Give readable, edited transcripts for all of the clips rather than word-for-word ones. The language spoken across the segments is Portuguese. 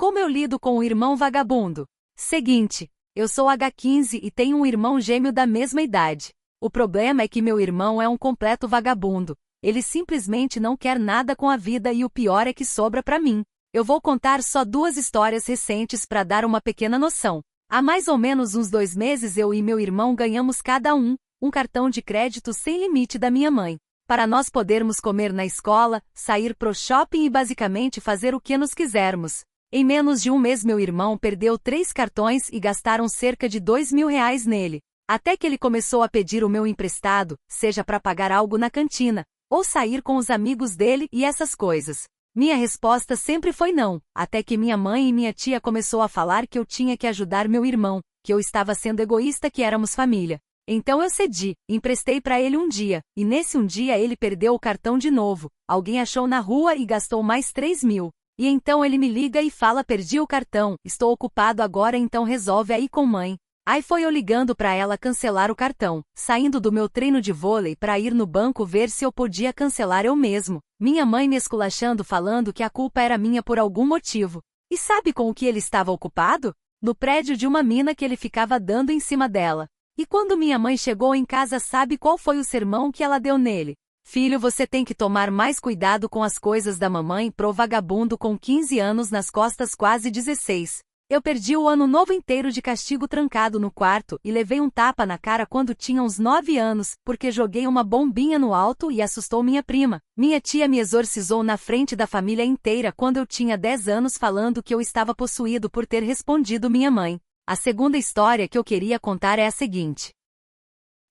Como eu lido com o irmão vagabundo? Seguinte, eu sou H15 e tenho um irmão gêmeo da mesma idade. O problema é que meu irmão é um completo vagabundo. Ele simplesmente não quer nada com a vida e o pior é que sobra pra mim. Eu vou contar só 2 histórias recentes para dar uma pequena noção. Há mais ou menos uns 2 meses eu e meu irmão ganhamos cada um cartão de crédito sem limite da minha mãe, para nós podermos comer na escola, sair pro shopping e basicamente fazer o que nos quisermos. Em menos de um mês meu irmão perdeu 3 cartões e gastaram cerca de R$ 2.000 nele. Até que ele começou a pedir o meu emprestado, seja para pagar algo na cantina, ou sair com os amigos dele e essas coisas. Minha resposta sempre foi não, até que minha mãe e minha tia começou a falar que eu tinha que ajudar meu irmão, que eu estava sendo egoísta, que éramos família. Então eu cedi, emprestei para ele um dia, e nesse um dia ele perdeu o cartão de novo. Alguém achou na rua e gastou mais 3.000. E então ele me liga e fala: perdi o cartão, estou ocupado agora, então resolve aí com mãe. Aí foi eu ligando para ela cancelar o cartão, saindo do meu treino de vôlei para ir no banco ver se eu podia cancelar eu mesmo. Minha mãe me esculachando, falando que a culpa era minha por algum motivo. E sabe com o que ele estava ocupado? No prédio de uma mina que ele ficava dando em cima dela. E quando minha mãe chegou em casa, sabe qual foi o sermão que ela deu nele? Filho, você tem que tomar mais cuidado com as coisas da mamãe. Pro vagabundo com 15 anos nas costas, quase 16. Eu perdi o ano novo inteiro de castigo trancado no quarto e levei um tapa na cara quando tinha uns 9 anos, porque joguei uma bombinha no alto e assustou minha prima. Minha tia me exorcizou na frente da família inteira quando eu tinha 10 anos, falando que eu estava possuído por ter respondido minha mãe. A segunda história que eu queria contar é a seguinte.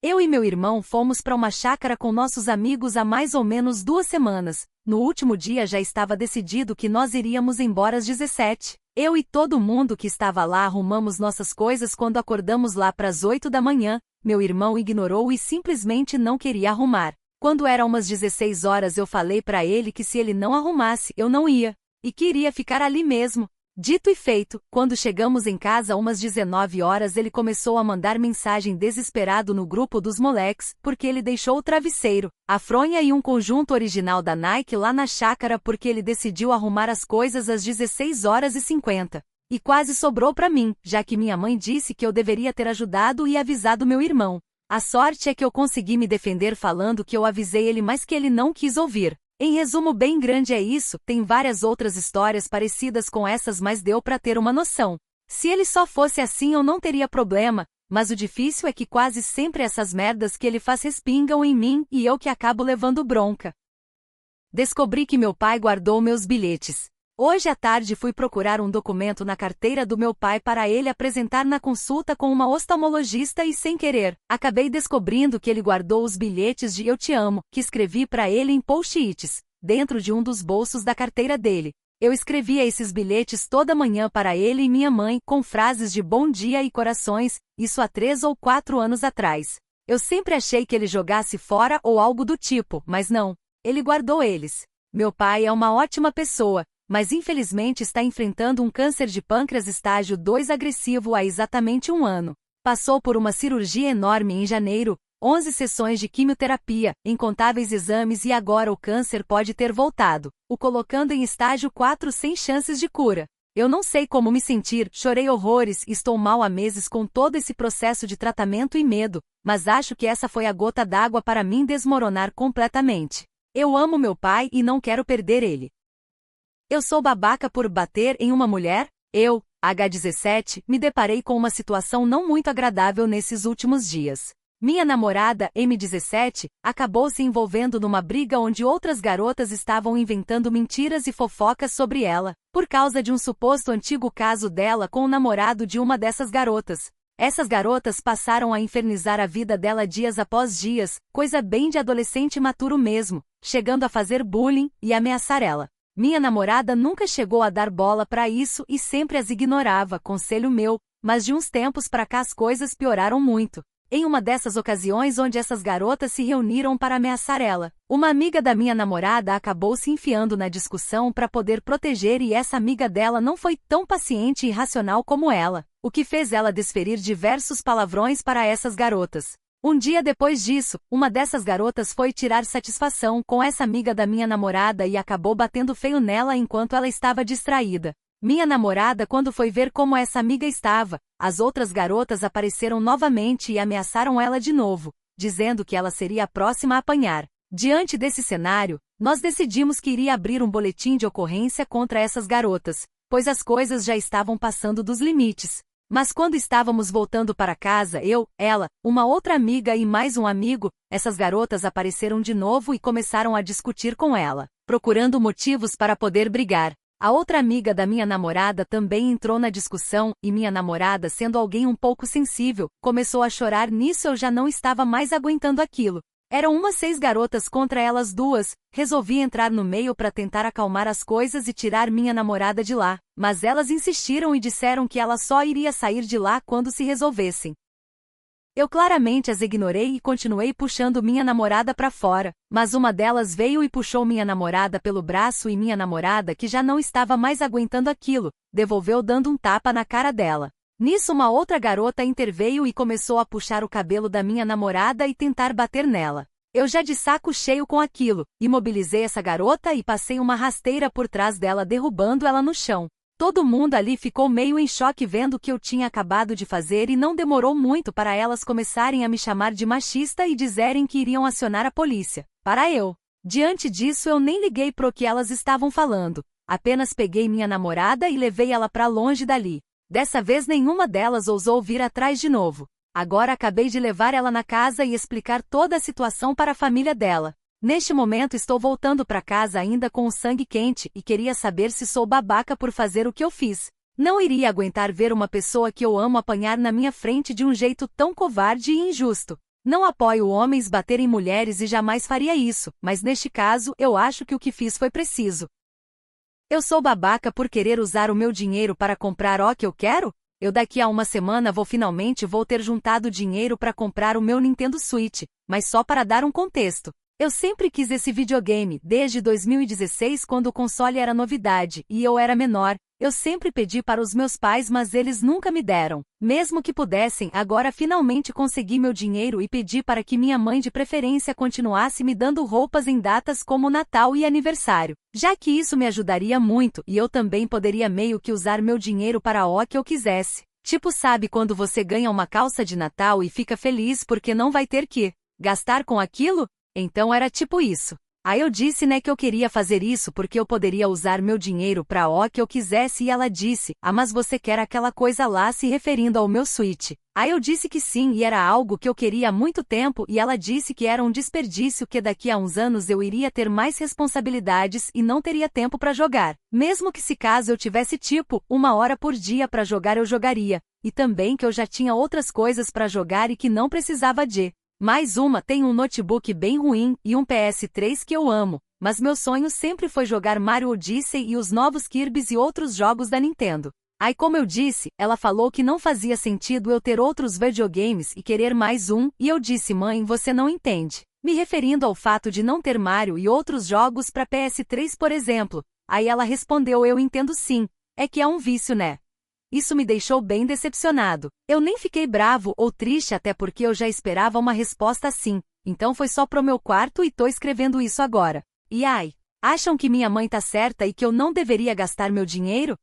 Eu e meu irmão fomos para uma chácara com nossos amigos há mais ou menos 2 semanas. No último dia já estava decidido que nós iríamos embora às 17. Eu e todo mundo que estava lá arrumamos nossas coisas. Quando acordamos lá para as 8 da manhã, meu irmão ignorou e simplesmente não queria arrumar. Quando era umas 16 horas eu falei para ele que se ele não arrumasse, eu não ia. E que iria ficar ali mesmo. Dito e feito, quando chegamos em casa umas 19 horas ele começou a mandar mensagem desesperado no grupo dos moleques, porque ele deixou o travesseiro, a fronha e um conjunto original da Nike lá na chácara porque ele decidiu arrumar as coisas às 16h50. E quase sobrou para mim, já que minha mãe disse que eu deveria ter ajudado e avisado meu irmão. A sorte é que eu consegui me defender falando que eu avisei ele, mas que ele não quis ouvir. Em resumo bem grande é isso, tem várias outras histórias parecidas com essas, mas deu pra ter uma noção. Se ele só fosse assim eu não teria problema, mas o difícil é que quase sempre essas merdas que ele faz respingam em mim e eu que acabo levando bronca. Descobri que meu pai guardou meus bilhetes. Hoje à tarde fui procurar um documento na carteira do meu pai para ele apresentar na consulta com uma oftalmologista e, sem querer, acabei descobrindo que ele guardou os bilhetes de "Eu te amo", que escrevi para ele em post-its, dentro de um dos bolsos da carteira dele. Eu escrevia esses bilhetes toda manhã para ele e minha mãe, com frases de bom dia e corações, isso há 3 ou 4 anos atrás. Eu sempre achei que ele jogasse fora ou algo do tipo, mas não. Ele guardou eles. Meu pai é uma ótima pessoa, mas infelizmente está enfrentando um câncer de pâncreas estágio 2 agressivo há exatamente 1 ano. Passou por uma cirurgia enorme em janeiro, 11 sessões de quimioterapia, incontáveis exames e agora o câncer pode ter voltado, o colocando em estágio 4 sem chances de cura. Eu não sei como me sentir, chorei horrores e estou mal há meses com todo esse processo de tratamento e medo, mas acho que essa foi a gota d'água para mim desmoronar completamente. Eu amo meu pai e não quero perder ele. Eu sou babaca por bater em uma mulher? Eu, H17, me deparei com uma situação não muito agradável nesses últimos dias. Minha namorada, M17, acabou se envolvendo numa briga onde outras garotas estavam inventando mentiras e fofocas sobre ela, por causa de um suposto antigo caso dela com o namorado de uma dessas garotas. Essas garotas passaram a infernizar a vida dela dias após dias, coisa bem de adolescente maturo mesmo, chegando a fazer bullying e ameaçar ela. Minha namorada nunca chegou a dar bola pra isso e sempre as ignorava, conselho meu, mas de uns tempos pra cá as coisas pioraram muito. Em uma dessas ocasiões onde essas garotas se reuniram para ameaçar ela, uma amiga da minha namorada acabou se enfiando na discussão para poder proteger e essa amiga dela não foi tão paciente e racional como ela, o que fez ela desferir diversos palavrões para essas garotas. Um dia depois disso, uma dessas garotas foi tirar satisfação com essa amiga da minha namorada e acabou batendo feio nela enquanto ela estava distraída. Minha namorada, quando foi ver como essa amiga estava, as outras garotas apareceram novamente e ameaçaram ela de novo, dizendo que ela seria a próxima a apanhar. Diante desse cenário, nós decidimos que iria abrir um boletim de ocorrência contra essas garotas, pois as coisas já estavam passando dos limites. Mas quando estávamos voltando para casa, eu, ela, uma outra amiga e mais um amigo, essas garotas apareceram de novo e começaram a discutir com ela, procurando motivos para poder brigar. A outra amiga da minha namorada também entrou na discussão, e minha namorada, sendo alguém um pouco sensível, começou a chorar. Nisso eu já não estava mais aguentando aquilo. Eram umas 6 garotas contra elas duas, resolvi entrar no meio para tentar acalmar as coisas e tirar minha namorada de lá, mas elas insistiram e disseram que ela só iria sair de lá quando se resolvessem. Eu claramente as ignorei e continuei puxando minha namorada para fora, mas uma delas veio e puxou minha namorada pelo braço e minha namorada, que já não estava mais aguentando aquilo, devolveu dando um tapa na cara dela. Nisso uma outra garota interveio e começou a puxar o cabelo da minha namorada e tentar bater nela. Eu já de saco cheio com aquilo, imobilizei essa garota e passei uma rasteira por trás dela derrubando ela no chão. Todo mundo ali ficou meio em choque vendo o que eu tinha acabado de fazer e não demorou muito para elas começarem a me chamar de machista e dizerem que iriam acionar a polícia. Diante disso eu nem liguei pro que elas estavam falando, apenas peguei minha namorada e levei ela para longe dali. Dessa vez nenhuma delas ousou vir atrás de novo. Agora acabei de levar ela na casa e explicar toda a situação para a família dela. Neste momento estou voltando para casa ainda com o sangue quente e queria saber se sou babaca por fazer o que eu fiz. Não iria aguentar ver uma pessoa que eu amo apanhar na minha frente de um jeito tão covarde e injusto. Não apoio homens baterem mulheres e jamais faria isso, mas neste caso eu acho que o que fiz foi preciso. Eu sou babaca por querer usar o meu dinheiro para comprar o que eu quero? Eu daqui a uma semana finalmente vou ter juntado dinheiro para comprar o meu Nintendo Switch, mas só para dar um contexto. Eu sempre quis esse videogame, desde 2016 quando o console era novidade, e eu era menor. Eu sempre pedi para os meus pais mas eles nunca me deram. Mesmo que pudessem, agora finalmente consegui meu dinheiro e pedi para que minha mãe de preferência continuasse me dando roupas em datas como Natal e aniversário, já que isso me ajudaria muito e eu também poderia meio que usar meu dinheiro para o que eu quisesse. Tipo, sabe quando você ganha uma calça de Natal e fica feliz porque não vai ter que gastar com aquilo? Então era tipo isso. Aí eu disse que eu queria fazer isso porque eu poderia usar meu dinheiro para o que eu quisesse e ela disse, mas você quer aquela coisa lá se referindo ao meu Switch. Aí eu disse que sim e era algo que eu queria há muito tempo e ela disse que era um desperdício que daqui a uns anos eu iria ter mais responsabilidades e não teria tempo para jogar. Mesmo que se caso eu tivesse tipo, 1 hora por dia para jogar eu jogaria. E também que eu já tinha outras coisas para jogar e que não precisava de. Mais tem um notebook bem ruim e um PS3 que eu amo, mas meu sonho sempre foi jogar Mario Odyssey e os novos Kirby's e outros jogos da Nintendo. Aí como eu disse, ela falou que não fazia sentido eu ter outros videogames e querer mais um, e eu disse mãe você não entende. Me referindo ao fato de não ter Mario e outros jogos para PS3 por exemplo. Aí ela respondeu eu entendo sim, é que é um vício né? Isso me deixou bem decepcionado. Eu nem fiquei bravo ou triste até porque eu já esperava uma resposta assim. Então foi só pro meu quarto e tô escrevendo isso agora. E acham que minha mãe tá certa e que eu não deveria gastar meu dinheiro?